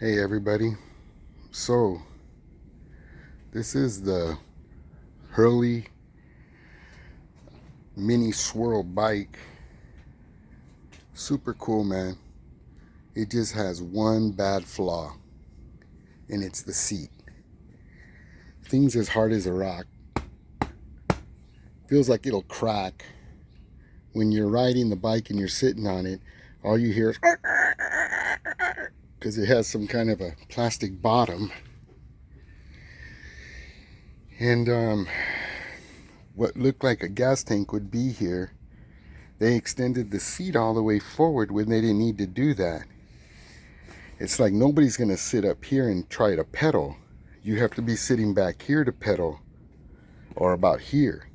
Hey everybody, so this is the Hurley Mini swirl bike. Super cool, man. It just has one bad flaw, and it's the seat. Thing's as hard as a rock. Feels like it'll crack. When you're riding the bike and you're sitting on it, all you hear is because it has some kind of a plastic bottom. And what looked like a gas tank would be here. They extended the seat all the way forward when they didn't need to do that. It's like nobody's going to sit up here and try to pedal. You have to be sitting back here to pedal, or about here.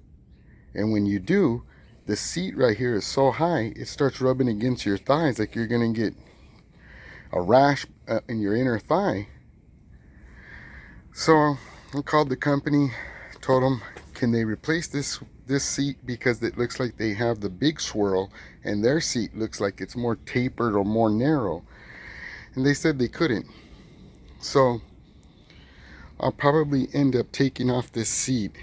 And when you do, the seat right here is so high, it starts rubbing against your thighs like you're going to get a rash in your inner thigh. So I called the company, told them, can they replace this seat, because it looks like they have the big swirl and their seat looks like it's more tapered or more narrow. And they said they couldn't. So I'll probably end up taking off this seat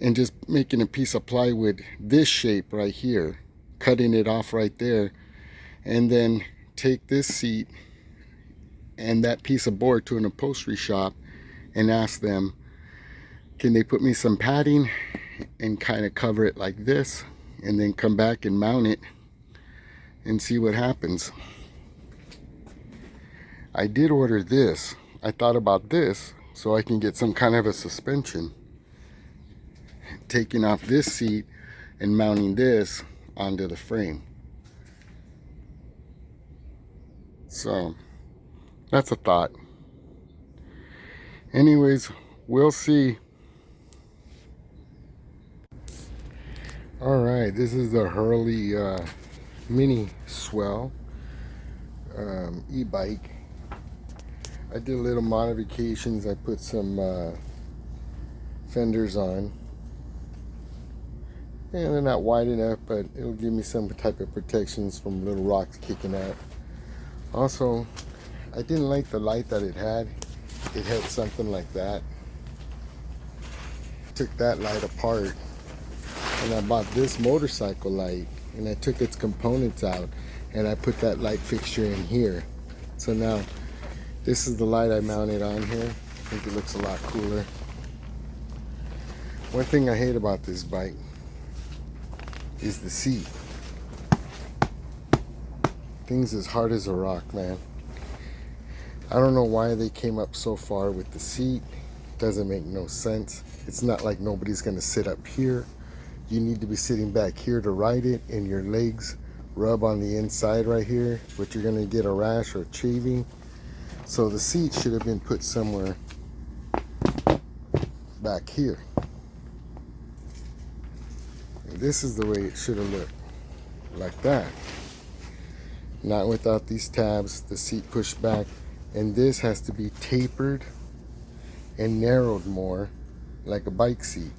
and just making a piece of plywood this shape right here, cutting it off right there, and then take this seat and that piece of board to an upholstery shop and ask them, can they put me some padding and kind of cover it like this, and then come back and mount it and see what happens. I did order this. I thought about this so I can get some kind of a suspension, taking off this seat and mounting this onto the frame. So that's a thought. Anyways, we'll see. All right, this is the Hurley Mini swell e-bike. I did a little modifications. I put some fenders on, and they're not wide enough, but it'll give me some type of protections from little rocks kicking out. Also, I didn't like the light that it had. It had something like that. Took that light apart, and I bought this motorcycle light, and I took its components out and I put that light fixture in here. So now this is the light I mounted on here. I think it looks a lot cooler. One thing I hate about this bike is the seat. Thing's as hard as a rock, man. I don't know why they came up so far with the seat. Doesn't make no sense. It's not like nobody's gonna sit up here. You need to be sitting back here to ride it, and your legs rub on the inside right here, but you're gonna get a rash or shaving. So the seat should have been put somewhere back here. And this is the way it should have looked, like that. Not without these tabs, the seat pushed back, and this has to be tapered and narrowed more like a bike seat.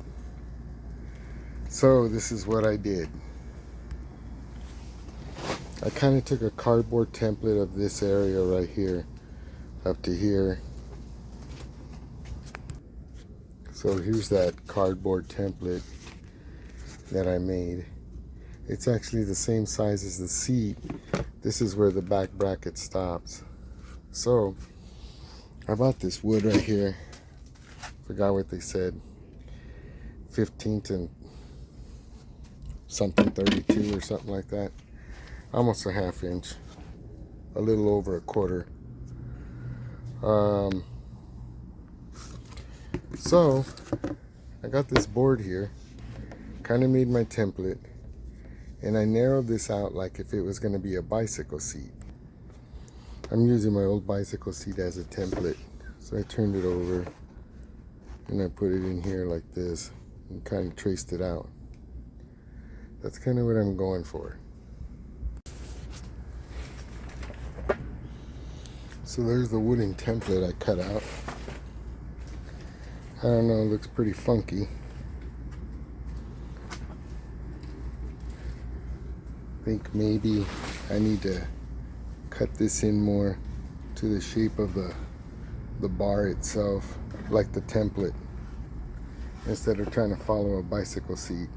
So this is what I did. I kind of took a cardboard template of this area right here up to here. So here's that cardboard template that I made. It's actually the same size as the seat. This is where the back bracket stops. So I bought this wood right here. Forgot what they said. 15th and something 32 or something like that. Almost a ½ inch. A little over a quarter. So I got this board here. Kind of made my template. And I narrowed this out like if it was going to be a bicycle seat. I'm using my old bicycle seat as a template. So I turned it over and I put it in here like this and kind of traced it out. That's kind of what I'm going for. So there's the wooden template I cut out. I don't know, it looks pretty funky. I think maybe I need to cut this in more to the shape of the bar itself, like the template, instead of trying to follow a bicycle seat.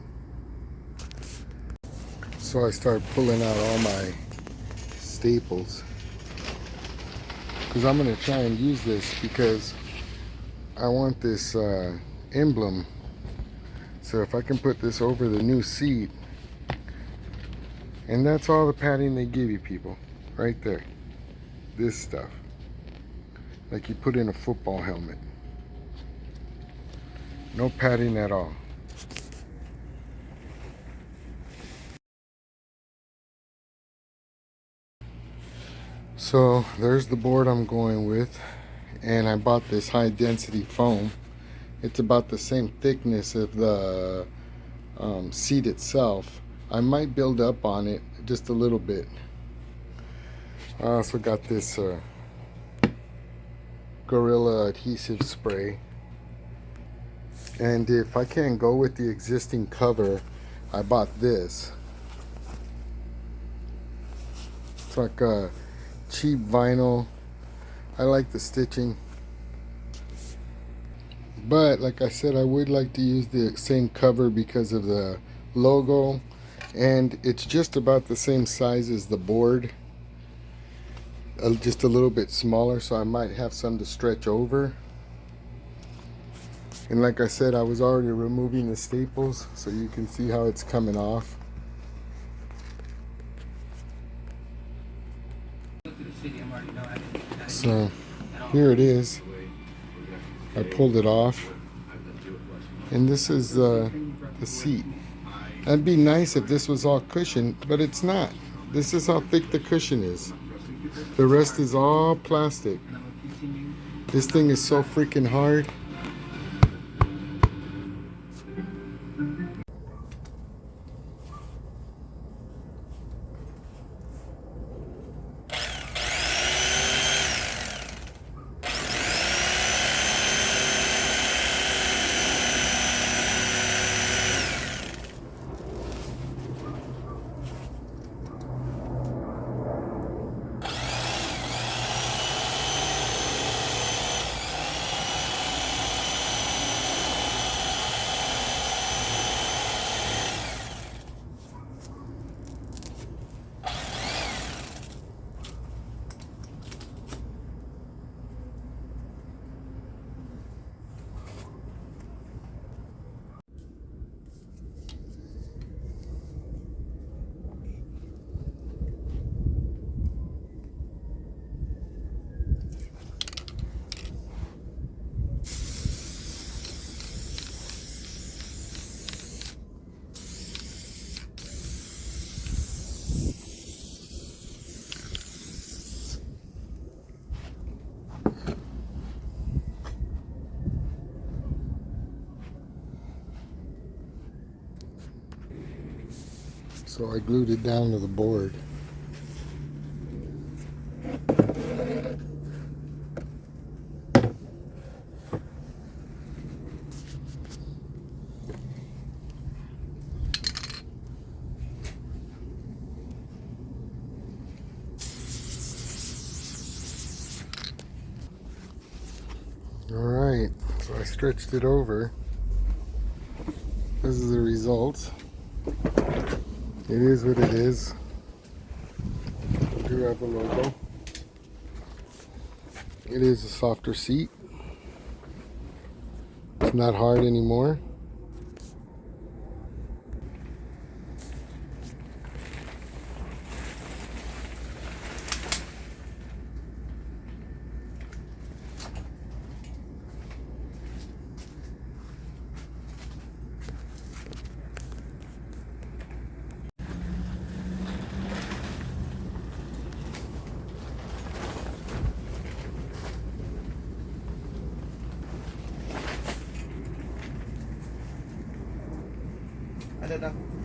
So I start pulling out all my staples, because I'm going to try and use this, because I want this emblem. So if I can put this over the new seat, and that's all the padding they give you, people, right there. This stuff, like you put in a football helmet. No padding at all. So there's the board I'm going with, and I bought this high density foam. It's about the same thickness of the seat itself. I might build up on it just a little bit. I also got this Gorilla adhesive spray, and if I can't go with the existing cover, I bought this. It's like a cheap vinyl. I like the stitching, but like I said, I would like to use the same cover because of the logo, and it's just about the same size as the board, just a little bit smaller, so I might have some to stretch over. And like I said, I was already removing the staples, so you can see how it's coming off. So here it is. I pulled it off, and this is the seat. That'd be nice if this was all cushion, but it's not. This is how thick the cushion is. The rest is all plastic. This thing is so freaking hard. So I glued it down to the board. Alright, so I stretched it over. This is the result. It is what it is. I do have a logo. It is a softer seat. It's not hard anymore. Ada dah.